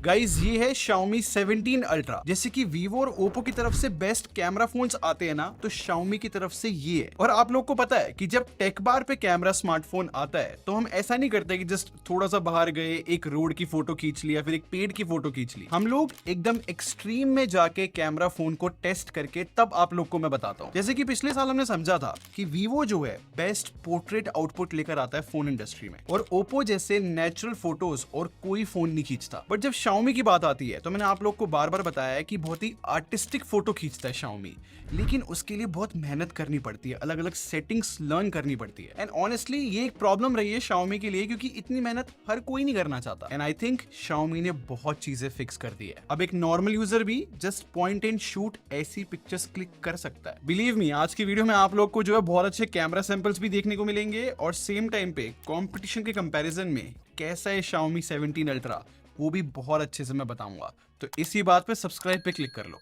Guys ये है Xiaomi 17 Ultra। जैसे कि Vivo और Oppo की तरफ से बेस्ट कैमरा फोन्स आते हैं ना, तो Xiaomi की तरफ से ये है। और आप लोग को पता है कि जब टेक बार पे कैमरा स्मार्टफोन आता है तो हम ऐसा नहीं करते कि जस्ट थोड़ा सा बाहर गए, एक रोड की फोटो खींच लिया, फिर एक पेड़ की फोटो खींच ली। हम लोग एकदम एक्सट्रीम में जाके कैमरा फोन को टेस्ट करके तब आप लोग को मैं बताता हूँ। जैसे कि पिछले साल हमने समझा था कि Vivo जो है बेस्ट पोर्ट्रेट आउटपुट लेकर आता है फोन इंडस्ट्री में, और Oppo जैसे नेचुरल फोटोज और कोई फोन नहीं खींचता। बट जब Xiaomi की बात आती है तो मैंने आप लोग को बार बार बताया है कि बहुत ही आर्टिस्टिक फोटो खींचता है Xiaomi, लेकिन उसके लिए बहुत मेहनत करनी पड़ती है, अलग अलग सेटिंग्स लर्न करनी पड़ती है। एंड ऑनेस्टली ये एक प्रॉब्लम रही है Xiaomi के लिए, क्योंकि इतनी मेहनत हर कोई नहीं करना चाहता। एंड आई थिंक Xiaomi ने बहुत चीजें फिक्स कर दी है। अब एक नॉर्मल यूजर भी जस्ट पॉइंट एंड शूट ऐसी पिक्चर्स क्लिक कर सकता है। बिलीव मी, आज की वीडियो में आप लोग को जो है बहुत अच्छे कैमरा सैंपल्स भी देखने को मिलेंगे, और सेम टाइम पे कंपटीशन के कंपैरिजन में कैसा है Xiaomi 17 Ultra वो भी बहुत अच्छे से मैं बताऊंगा। तो इसी बात पे सब्सक्राइब पे क्लिक कर लो।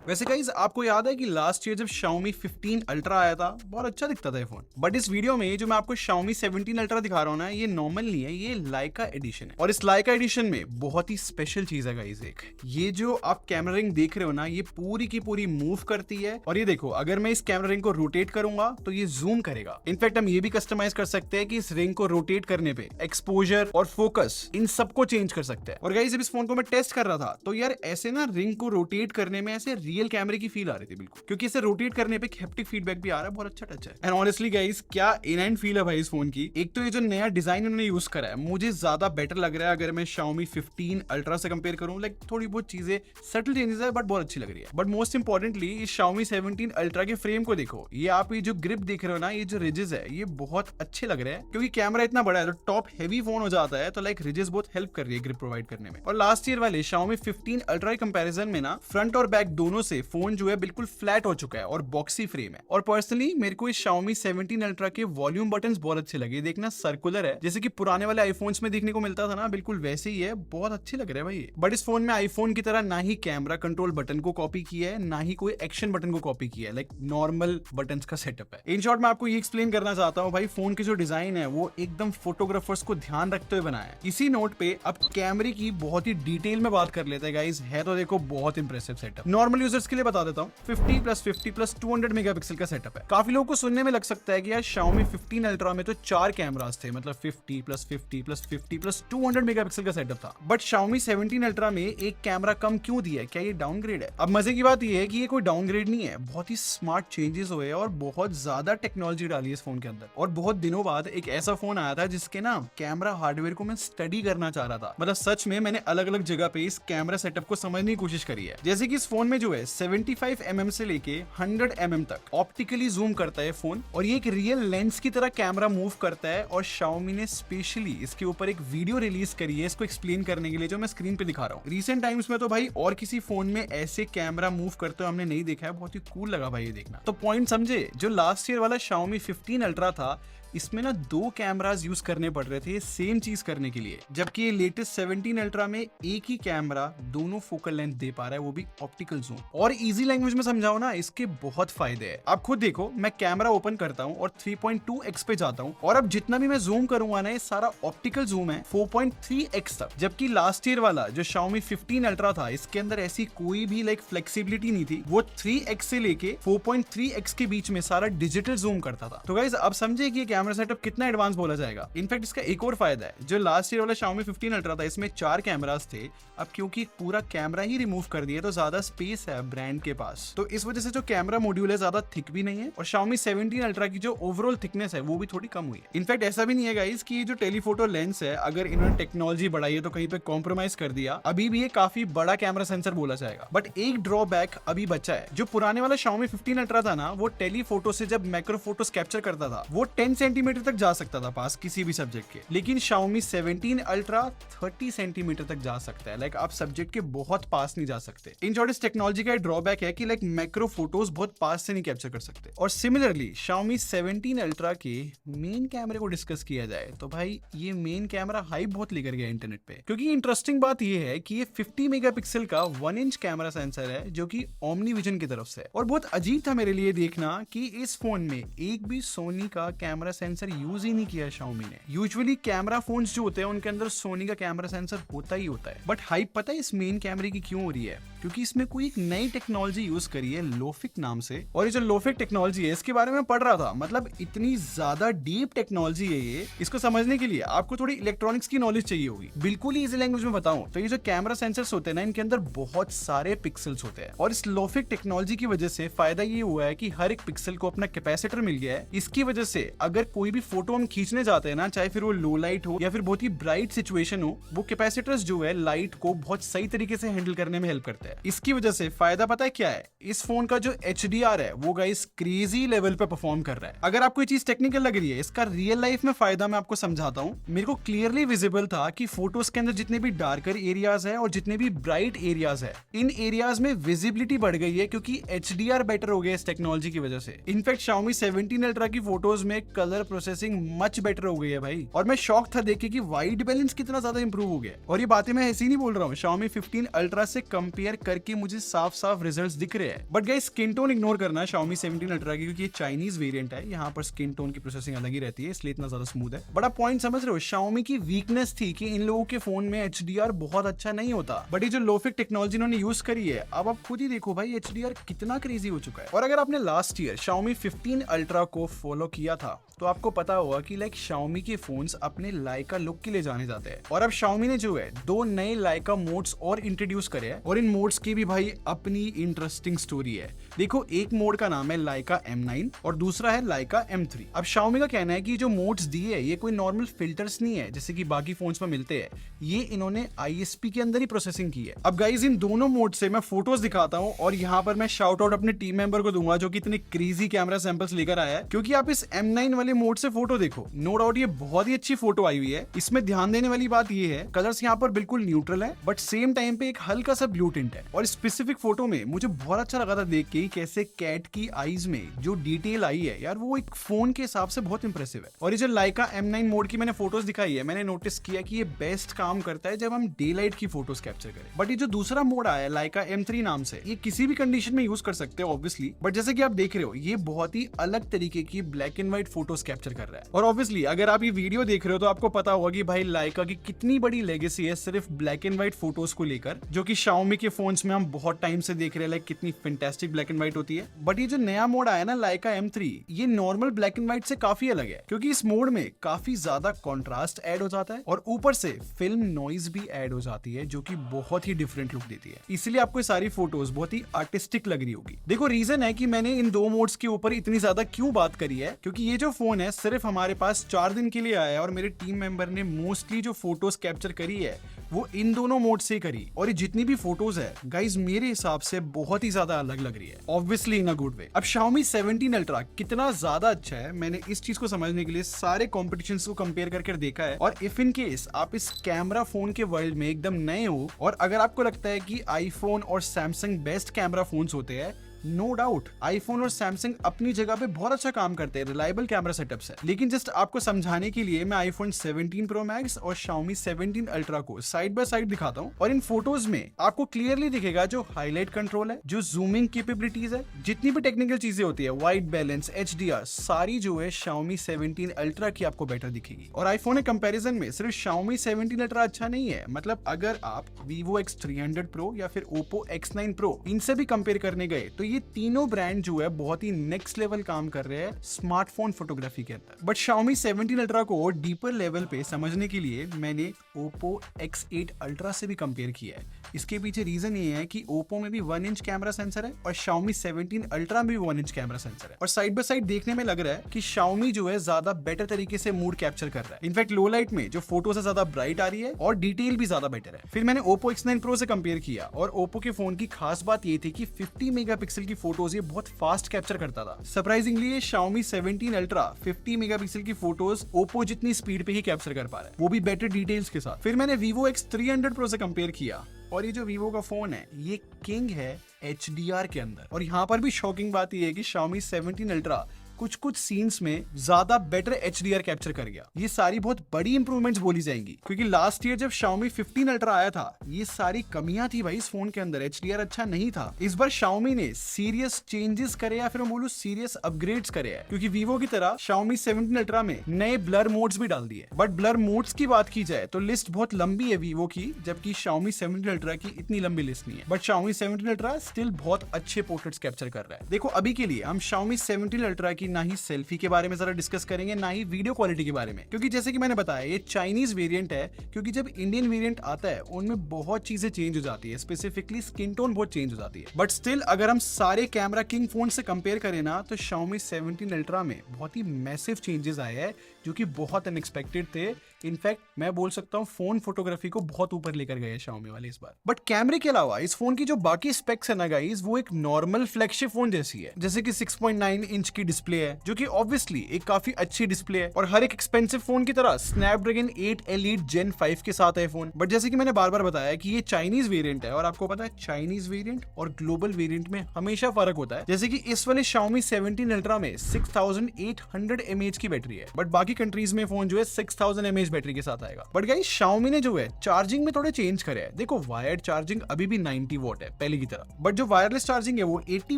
वैसे गाइस आपको याद है कि लास्ट ईयर जब Xiaomi 15 Ultra आया था, बहुत अच्छा दिखता था ये फोन। बट इस वीडियो में जो मैं आपको Xiaomi 17 Ultra दिखा रहा हूँ ना, ये नॉर्मल नहीं है, ये Leica एडिशन है। और इस Leica एडिशन में बहुत ही स्पेशल चीज है गाइस, एक ये जो आप कैमरा रिंग देख रहे हो ना, ये पूरी की पूरी मूव करती है। और ये देखो, अगर मैं इस कैमरा रिंग को रोटेट करूंगा तो ये जूम करेगा। इनफैक्ट हम ये भी कस्टमाइज कर सकते हैं कि इस रिंग को रोटेट करने पे एक्सपोजर और फोकस इन सबको चेंज कर सकते हैं। और गाइस जब इस फोन को मैं टेस्ट कर रहा था तो यार ऐसे ना रिंग को रोटेट करने में ऐसे रियल कैमरे की फील आ रही थी बिल्कुल, क्योंकि इसे रोटेट करने पे हैप्टिक फीडबैक भी आ रहा है, बहुत अच्छा टच है। एंड ऑनेस्टली गाइस क्या इनलाइन फील है भाई इस फोन की। एक तो ये जो नया डिजाइन उन्होंने यूज करा है मुझे ज्यादा बेटर लग रहा है अगर मैं Xiaomi 15 Ultra से कंपेयर करूं। लाइक थोड़ी बहुत चीजें सटल चेंजेस है बट बहुत अच्छी लग रही है। बट मोस्ट इंपॉर्टेंटली इस Xiaomi 17 Ultra के फ्रेम को देखो, ये आप ये जो ग्रिप देख रहे हो ना, ये जो रिजेस है ये बहुत अच्छे लग रहे हैं, क्योंकि कैमरा इतना बड़ा है तो टॉप हैवी फोन हो जाता है, तो लाइक रिजेस बहुत हेल्प कर रही है ग्रिप प्रोवाइड करने में। और लास्ट ईयर वाले Xiaomi 15 Ultra के कंपैरिजन में ना फ्रंट और बैक दोनों से फोन जो है बिल्कुल फ्लैट हो चुका है और बॉक्सी फ्रेम है। और पर्सनली मेरे को इस Xiaomi 17 Ultra के वॉल्यूम बटन्स बहुत अच्छे लगे। देखना सर्कुलर है, जैसे कि पुराने वाले आईफोन्स में देखने को मिलता था ना, बिल्कुल वैसे ही है, बहुत अच्छे लग रहे हैं भाई। बट इस फोन में आईफोन की तरह ना ही कैमरा कंट्रोल बटन को कॉपी किया है, ना ही कोई एक्शन बटन को कॉपी किया है। लाइक नॉर्मल बटन्स का सेटअप है। इन शॉर्ट मैं आपको ये एक्सप्लेन करना चाहता हूँ भाई, फोन की जो डिजाइन है वो एकदम फोटोग्राफर्स को ध्यान रखते हुए बनाया है। इसी नोट पे अब कैमरे की बहुत ही डिटेल में बात कर लेते हैं गाइस। है तो देखो बहुत इंप्रेसिव सेटअप। नॉर्मल यूजर्स के लिए बता देता हूँ, 50+50+200 मेगापिक्सल का सेटअप है। काफी लोगों को सुनने में लग सकता है कि यार Xiaomi 15 Ultra में तो 4 कैमरास थे, मतलब 50+50+50+200 मेगापिक्सल का सेटअप था। बट Xiaomi 17 Ultra में एक कैमरा कम क्यों दिया है? क्या ये डाउनग्रेड है? अब मजे की बात ये है कि ये कोई डाउनग्रेड नहीं है, बहुत ही स्मार्ट चेंजेस हुए और बहुत ज्यादा टेक्नोलॉजी डाली है इस फोन के अंदर। और बहुत दिनों बाद एक ऐसा फोन आया था जिसके ना कैमरा हार्डवेयर को मैं स्टडी करना चाह रहा था। मतलब सच में मैंने अलग अलग जगह पे इस कैमरा सेटअप को समझने की कोशिश करी है। जैसे कि इस फोन में जो है 75 mm से लेके 100 mm तक ऑप्टिकली जूम करता है फोन, और ये एक रियल लेंस की तरह कैमरा मूव करता है। और Xiaomi ने स्पेशली इसके ऊपर एक वीडियो रिलीज करी है इसको एक्सप्लेन करने के लिए, जो मैं स्क्रीन पे दिखा रहा हूँ। रिसेंट टाइम्स में तो भाई और किसी फोन में ऐसे कैमरा मूव करते हुए हमने नहीं देखा है, बहुत ही कूल लगा भाई ये देखना। तो पॉइंट समझे, जो लास्ट ईयर वाला Xiaomi 15 Ultra था इसमें ना 2 कैमरास यूज करने पड़ रहे थे सेम चीज करने के लिए, जबकि ये लेटेस्ट 17 Ultra में एक ही कैमरा दोनों फोकल लेंथ दे पा रहा है, वो भी ऑप्टिकल जूम। और इजी लैंग्वेज में समझाओ ना, इसके बहुत फायदे हैं। आप खुद देखो, मैं कैमरा ओपन करता हूं और 3.2x पे जाता हूं, और अब जितना भी मैं जूम करूंगा ना, ये सारा ऑप्टिकल जूम है 4.3x तक। जबकि लास्ट ईयर वाला जो Xiaomi 15 Ultra था, इसके अंदर ऐसी कोई भी लाइक फ्लेक्सिबिलिटी नहीं थी, वो 3x से लेके 4.3x के बीच में सारा डिजिटल जूम करता था। तो गाइस अब समझे कि कैमरा सेटअप कितना एडवांस बोला जाएगा। इनफैक्ट इसका एक और फायदा है, जो लास्ट ईयर वाला Xiaomi 15 Ultra था इसमें 4 कैमरास थे, अब क्योंकि पूरा कैमरा ही रिमूव कर दिया तो ज्यादा स्पेस है ब्रांड के पास, तो इस वजह से जो कैमरा मॉड्यूल है ज्यादा थिक भी नहीं है, और Xiaomi 17 Ultra की जो ओवरऑल थिकनेस है वो भी थोड़ी कम हुई है। इनफैक्ट ऐसा भी नहीं है गाइस कि ये जो टेलीफोटो लेंस है, अगर इन्होंने टेक्नोलॉजी बढ़ाई है तो कहीं पे कॉम्प्रोमाइज कर दिया, अभी भी ये काफी बड़ा कैमरा सेंसर बोला जाएगा। बट एक ड्रॉबैक अभी बचा है, जो पुराने वाला Xiaomi 15 Ultra था ना, वो टेलीफोटो से जब मैक्रो फोटोस कैप्चर करता था वो 10 सेंटीमीटर तक जा सकता था पास किसी भी सब्जेक्ट के, लेकिन Xiaomi 17 Ultra 30 सेंटीमीटर तक जा सकता है। लाइक आप सब्जेक्ट के बहुत पास नहीं जा सकते। इन शॉर्ट इस टेक्नोलॉजी का ड्रॉबैक है कि लाइक मैक्रो फोटोज बहुत पास से नहीं कैप्चर कर सकते। और सिमिलरली Xiaomi 17 Ultra के मेन कैमरे को डिस्कस किया जाए तो भाई ये मेन कैमरा हाइप बहुत लेकर गया इंटरनेट पे, क्योंकि इंटरेस्टिंग बात ये है कि ये 50 मेगापिक्सल का 1 इंच कैमरा सेंसर है जो कि ओमनी विजन की तरफ से है। और बहुत अजीब था मेरे लिए देखना कि इस फोन में एक भी सोनी का कैमरा सेंसर यूज ही नहीं किया Xiaomi ने। यूजुअली कैमरा फोन्स जो होते हैं उनके अंदर सोनी का कैमरा सेंसर होता ही होता है। बट हाइप पता है इस मेन कैमरे की क्यों हो रही है? क्योंकि इसमें कोई एक नई टेक्नोलॉजी यूज करी है लोफिक नाम से। और ये जो लोफिक टेक्नोलॉजी है इसके बारे में पढ़ रहा था, मतलब इतनी ज्यादा डीप टेक्नोलॉजी है ये, इसको समझने के लिए आपको थोड़ी इलेक्ट्रॉनिक्स की नॉलेज चाहिए होगी। बिल्कुल ही इजी लैंग्वेज में बताऊं तो ये जो कैमरा सेंसर्स होते हैं ना, इनके अंदर बहुत सारे पिक्सल्स होते हैं। और इस लोफिक टेक्नोलॉजी की वजह से फायदा ये हुआ है कि हर एक पिक्सल को अपना कैपेसिटर मिल गया है। इसकी वजह से अगर कोई भी फोटो हम खींचने जाते हैं ना, चाहे फिर वो लो लाइट हो या फिर बहुत ही ब्राइट सिचुएशन हो, वो कैपेसिटर्स जो है लाइट को बहुत सही तरीके से हैंडल करने में हेल्प करता है। इसकी वजह से फायदा पता है क्या है? इस फोन का जो HDR है वो गाइस क्रेजी लेवल पे परफॉर्म कर रहा है। अगर आपको ये चीज टेक्निकल लग रही है, इसका रियल लाइफ में फायदा मैं आपको समझाता हूँ। मेरे को क्लियरली विजिबल था कि फोटोज के अंदर जितने भी डार्कर एरियाज है और जितने भी ब्राइट एरियाज है, इन एरियाज में विजिबिलिटी बढ़ गई है क्योंकि HDR बेटर हो गया इस टेक्नोलॉजी की वजह से। इनफैक्ट Xiaomi 17 Ultra की फोटोज में कलर प्रोसेसिंग मच बेटर हो गई है भाई। और मैं शॉक था देख के कि व्हाइट बैलेंस कितना ज्यादा इंप्रूव हो गया। और ये बातें मैं ऐसे ही नहीं बोल रहा हूँ, Xiaomi 15 Ultra से कंपेयर करके मुझे साफ साफ रिजल्ट्स दिख रहे हैं। But guys skin tone ignore करना है Xiaomi 17 Ultra की, क्योंकि ये चाइनीज वेरिएंट है, यहाँ पर स्किन टोन की प्रोसेसिंग अलग ही रहती है, इसलिए इतना ज्यादा स्मूथ है। बट आप पॉइंट समझ रहे हो, Xiaomi की वीकनेस थी कि इन लोगों के फोन में HDR बहुत अच्छा नहीं होता। बट ये जो लोफिक टेक्नोलॉजी इन्होंने यूज करी है, अब आप खुद ही देखो भाई HDR कितना क्रेजी हो चुका है। और अगर आपने लास्ट ईयर Xiaomi 15 Ultra को फॉलो किया था तो आपको पता होगा कि लाइक Xiaomi के फोन्स अपने लाइका लुक के लिए जाने जाते हैं। और अब Xiaomi ने जो है 2 नए लाइका मोड्स और इंट्रोड्यूस करे हैं, और इन मोड्स की भी भाई अपनी इंटरेस्टिंग स्टोरी है। देखो, एक मोड का नाम है लाइका M9 और दूसरा है लाइका M3। अब Xiaomi का कहना है कि जो मोड्स दिए है ये कोई नॉर्मल फिल्टर्स नहीं है जैसे कि बाकी फोन्स में मिलते हैं, ये इन्होंने ISP के अंदर ही प्रोसेसिंग की है। अब गाइज इन दोनों मोड से मैं फोटोज दिखाता हूँ और यहाँ पर मैं शाउट आउट अपने टीम मेंबर को दूंगा जो कि इतने क्रेजी कैमरा सैंपल्स लेकर आया है, क्योंकि आप इस M9 वाले मोड से फोटो देखो, नो डाउट ये बहुत ही अच्छी फोटो आई हुई है। इसमें ध्यान देने वाली बात ये है, कलर्स यहाँ पर बिल्कुल न्यूट्रल है बट सेम टाइम पे एक हल्का सा ब्लू टिंट है। और स्पेसिफिक फोटो में मुझे बहुत अच्छा लगा था देख के कैसे कैट की आईज में जो डिटेल आई है यार, वो एक फोन के हिसाब से बहुत इंप्रेसिव है। और ये जो लाइका M9 मोड की मैंने फोटोज दिखाई है, मैंने नोटिस किया कि ये बेस्ट काम करता है जब हम डे लाइट की फोटोज कैप्चर करें। बट ये जो दूसरा मोड आया है लाइका M3 नाम से, ये किसी भी कंडीशन में यूज कर सकते हो ऑब्वियसली, बट जैसे कि आप देख रहे हो ये बहुत ही अलग तरीके की black and white photos capture कर रहा है। और ऑब्वियसली अगर आप ये वीडियो देख रहे हो तो आपको पता होगा कि भाई लाइका की कितनी बड़ी लेगेसी है सिर्फ ब्लैक एंड व्हाइट फोटोज को लेकर, जो कि Xiaomi के फोन्स में हम बहुत टाइम से देख रहे हैं, लाइक कितनी फैंटास्टिक ब्लैक एंड व्हाइट होती है। बट ये जो नया मोड आया ना लाइका M3, ये नॉर्मल ब्लैक एंड व्हाइट से काफी अलग है, क्योंकि इस मोड में काफी ज्यादा कॉन्ट्रास्ट ऐड हो जाता है और ऊपर से फिल्म नॉइज भी ऐड हो जाती है जो कि बहुत ही डिफरेंट लुक देती है। इसलिए आपको सारी फोटोज बहुत ही आर्टिस्टिक लग रही होगी। देखो, रीजन है कि मैंने इन दो मोड्स के ऊपर इतनी ज्यादा क्यों बात करी है, क्योंकि ये जो फोन है सिर्फ हमारे पास 4 दिन के लिए आया है और मेरे टीम मेंबर ने मोस्टली जो फोटोज कैप्चर करी है वो इन दोनों मोड से करी। और ये जितनी भी फोटोज है गाइज मेरे हिसाब से बहुत ही ज्यादा अलग लग रही है, obviously in a good way. अब Xiaomi 17 Ultra कितना ज्यादा अच्छा है, मैंने इस चीज को समझने के लिए सारे कॉम्पिटिशन्स को कंपेयर करके देखा है। और इफ इन केस आप इस कैमरा फोन के वर्ल्ड में एकदम नए हो और अगर आपको लगता है कि आईफोन और सैमसंग बेस्ट कैमरा फोन्स होते हैं, नो डाउट आईफोन और सैमसंग अपनी जगह पे बहुत अच्छा काम करते हैं, रिलायबल कैमरा सेटअप्स है। लेकिन जस्ट आपको समझाने के लिए मैं आईफोन 17 Pro Max और Xiaomi 17 Ultra को साइड बाय साइड दिखाता हूँ। और इन फोटोज में आपको क्लियरली दिखेगा जो हाईलाइट कंट्रोल है, जो जूमिंग कैपेबिलिटीज है, जितनी भी टेक्निकल चीजें होती है, व्हाइट बैलेंस, HDR, सारी जो है Xiaomi 17 Ultra की आपको बेटर दिखेगी। और आईफोन के कंपैरिजन में सिर्फ Xiaomi 17 Ultra अच्छा नहीं है, मतलब अगर आप Vivo X300 Pro या फिर Oppo X9 Pro इनसे भी कंपेयर करने गए तो ये तीनों ब्रांड जो है बहुत ही नेक्स्ट लेवल काम कर रहे हैं स्मार्टफोन फोटोग्राफी के अंदर। बट Xiaomi 17 Ultra को डीपर लेवल पे समझने के लिए मैंने Oppo X8 Ultra से भी कंपेयर किया है। इसके पीछे रीजन ये है कि Oppo में भी 1 इंच कैमरा सेंसर है और Xiaomi 17 Ultra में भी 1 इंच कैमरा सेंसर है। और साइड बाय साइड देखने में लग रहा है कि Xiaomi जो है ज्यादा बेटर तरीके से मूड कैप्चर कर रहा है। इनफैक्ट लो लाइट में जो फोटो से ज्यादा ब्राइट आ रही है और डिटेल भी ज्यादा बेटर है। फिर मैंने Oppo X9 Pro से कंपेयर किया और Oppo के फोन की खास बात ये थी कि 50 मेगापिक्सल की फोटोज ये बहुत फास्ट कैप्चर करता था। सरप्राइजिंगली ये Xiaomi 17 Ultra 50 मेगापिक्सल की फोटोज Oppo जितनी स्पीड पे ही कैप्चर कर पा रहा है, वो भी बेटर डिटेल्स के साथ। फिर मैंने Vivo X300 Pro से कंपेयर किया और ये जो Vivo का फोन है ये किंग है HDR के अंदर। और यहाँ पर भी शॉकिंग बात ये है कि Xiaomi 17 Ultra कुछ सीन्स में ज्यादा बेटर HDR कैप्चर कर गया। ये सारी बहुत बड़ी इंप्रूवमेंट्स बोली जाएंगी, क्योंकि लास्ट ईयर जब Xiaomi 15 Ultra आया था ये सारी कमियां थी भाई इस फोन के अंदर, HDR अच्छा नहीं था। इस बार Xiaomi ने सीरियस चेंजेस करे या फिर मैं बोलूं सीरियस अपग्रेड्स करे है, क्योंकि Vivo की तरह Xiaomi 17 Ultra में नए ब्लर मोड्स भी डाल दिए। बट ब्लर मोड्स की बात की जाए तो लिस्ट बहुत लंबी है Vivo की, जबकि Xiaomi 17 Ultra की इतनी लंबी लिस्ट नहीं है। बट Xiaomi 17 Ultra स्टिल बहुत अच्छे पोर्ट्रेट्स कैप्चर कर रहा है। देखो अभी के लिए हम Xiaomi 17 Ultra की ना ही सेल्फी के बारे में जरा डिस्कस करेंगे, ना ही वीडियो क्वालिटी के बारे में, क्योंकि जैसे कि मैंने बताया ये चाइनीज वेरिएंट है। क्योंकि जब इंडियन वेरिएंट आता है उनमें बहुत चीजें चेंज हो जाती है, स्पेसिफिकली स्किन टोन बहुत चेंज हो जाती है। बट स्टिल अगर हम सारे कैमरा किंग फोन से कंपेयर करें ना तो Xiaomi 17 Ultra में बहुत ही मैसिव चेंजेस आए हैं जो कि बहुत अनएक्सपेक्टेड थे। इनफैक्ट मैं बोल सकता हूँ फोन फोटोग्राफी को बहुत ऊपर लेकर गए Xiaomi वाले इस बार। बट कैमरे के अलावा इस फोन की जो बाकी स्पेक्स है ना गाइस, वो एक नॉर्मल फ्लैगशिप फोन जैसी है। जैसे कि 6.9 इंच की डिस्प्ले है जो कि ऑब्वियसली एक काफी अच्छी डिस्प्ले है, और हर एक एक्सपेंसिव फोन की तरह Snapdragon 8 Elite Gen 5 के साथ है फोन। बट जैसे कि मैंने बार बार बताया कि ये चाइनीज वेरिएंट है, और आपको पता है चाइनीज वेरिएंट और ग्लोबल वेरिएंट में हमेशा फर्क होता है। जैसे कि इस वाले Xiaomi 17 Ultra में 6800 mAh की बैटरी है, बट बाकी कंट्रीज में फोन जो है 6000 mAh बैटरी के साथ आएगा। बट गाइस Xiaomi ने जो है चार्जिंग में थोड़े चेंज करे है। देखो वायर्ड चार्जिंग अभी भी 90 वॉट है पहले की तरह, बट जो वायरलेस चार्जिंग है वो 80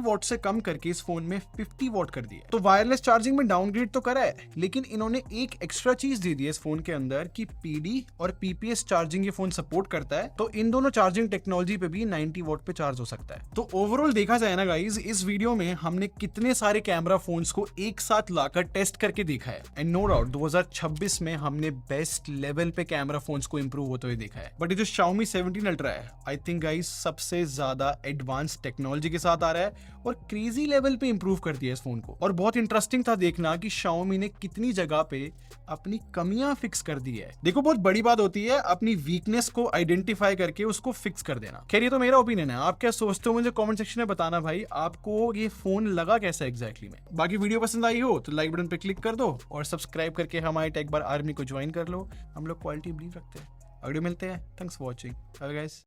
वॉट से कम करके इस फोन में 50 वॉट कर दी है। तो वायरलेस चार्जिंग में डाउनग्रेड तो करा है, लेकिन इन्होंने एक एक्स्ट्रा चीज दे दी है इस फोन के अंदर कि PD और PPS चार्जिंग ये फोन सपोर्ट करता है। तो इन दोनों चार्जिंग टेक्नोलॉजी पे भी 90 वॉट पे चार्ज हो सकता है। तो ओवरऑल देखा जाए ना गाइस, इस वीडियो में हमने कितने सारे कैमरा फोन्स को एक साथ लाकर टेस्ट करके देखा है। एंड नो डाउट 2026 में हमने बेस्ट लेवल पे कैमरा फोन्स को इंप्रूव होते हुए देखा है। बट ये जो Xiaomi 17 Ultra है आई थिंक गाइस सबसे ज्यादा एडवांस टेक्नोलॉजी के साथ आ रहा है और क्रेजी लेवल पे इंप्रूव कर दिया इस फोन को। और बहुत इंटरेस्टिंग था देखना कि Xiaomi ने कितनी जगह पे अपनी कमियां फिक्स कर दी है। देखो बहुत बड़ी बात होती है अपनी वीकनेस को आइडेंटिफाई करके उसको फिक्स कर देना। खैर ये तो मेरा ओपिनियन है, आप क्या सोचते हो मुझे कमेंट सेक्शन में बताना भाई, आपको ये फोन लगा कैसा एग्जैक्टली में। बाकी वीडियो पसंद आई हो तो लाइक बटन पे क्लिक कर दो और सब्सक्राइब करके हमारे टेक बार आर्मी को ज्वाइन कर लो। हम लोग क्वालिटी बिलीव रखते हैं। अगले मिलते हैं। Thanks for watching guys.